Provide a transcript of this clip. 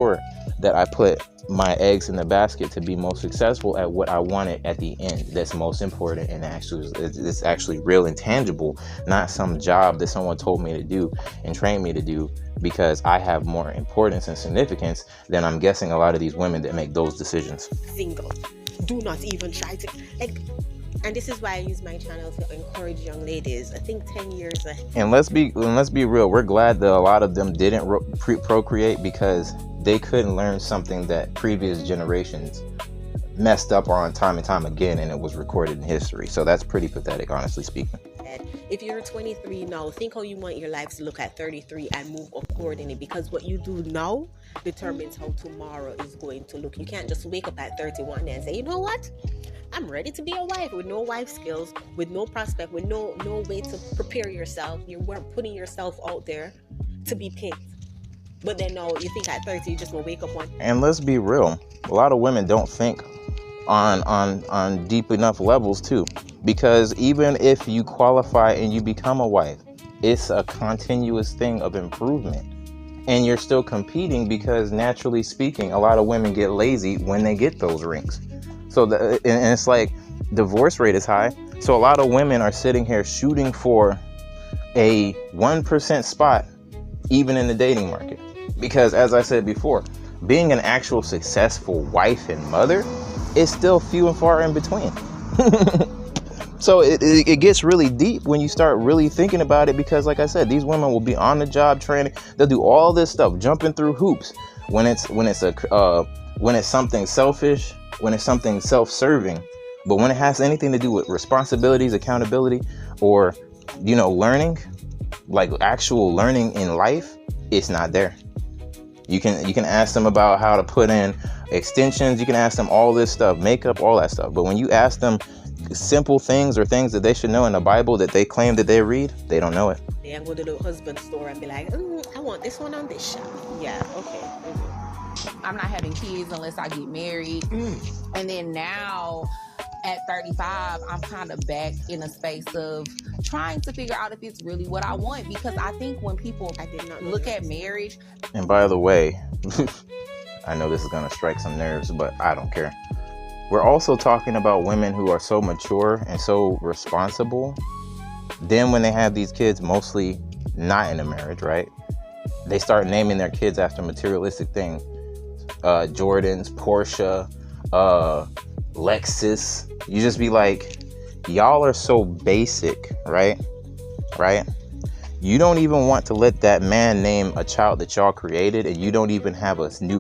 sure that I put my eggs in the basket to be most successful at what I wanted at the end. That's most important, and actually it's actually real and tangible, not some job that someone told me to do and trained me to do because I have more importance and significance than I'm guessing a lot of these women that make those decisions. Single. Do not even try to, like, and this is why I use my channel to encourage young ladies. I think 10 years ahead. And let's be real. We're glad that a lot of them didn't procreate because they couldn't learn something that previous generations messed up on time and time again, and it was recorded in history. So that's pretty pathetic, honestly speaking. If you're 23 now, think how you want your life to look at 33 and move accordingly, because what you do now determines how tomorrow is going to look. You can't just wake up at 31 and say, you know what? I'm ready to be a wife, with no wife skills, with no prospect, with no way to prepare yourself. You weren't putting yourself out there to be picked. But then no, you think at 30 you just will wake up one. And let's be real, a lot of women don't think on deep enough levels too, because even if you qualify and you become a wife, it's a continuous thing of improvement, and you're still competing because naturally speaking, a lot of women get lazy when they get those rings. So and it's like divorce rate is high. So a lot of women are sitting here shooting for a 1% spot, even in the dating market. Because as I said before, being an actual successful wife and mother is still few and far in between. So it gets really deep when you start really thinking about it, because like I said, these women will be on the job training. They'll do all this stuff, jumping through hoops when it's something selfish, when it's something self-serving. But when it has anything to do with responsibilities, accountability, or, learning, like actual learning in life, it's not there. You can ask them about how to put in extensions. You can ask them all this stuff, makeup, all that stuff. But when you ask them simple things or things that they should know in the Bible that they claim that they read, they don't know it. They go to the husband's store and be like, I want this one on this shelf. Yeah, okay. I'm not having kids unless I get married. And then now at 35, I'm kind of back in a space of trying to figure out if it's really what I want. Because I think when people look at marriage. And by the way, I know this is going to strike some nerves, but I don't care. We're also talking about women who are so mature and so responsible. Then when they have these kids, mostly not in a marriage, right? They start naming their kids after materialistic things. Jordans, Porsche, Lexus. You just be like, y'all are so basic, right? You don't even want to let that man name a child that y'all created, and you don't even have a new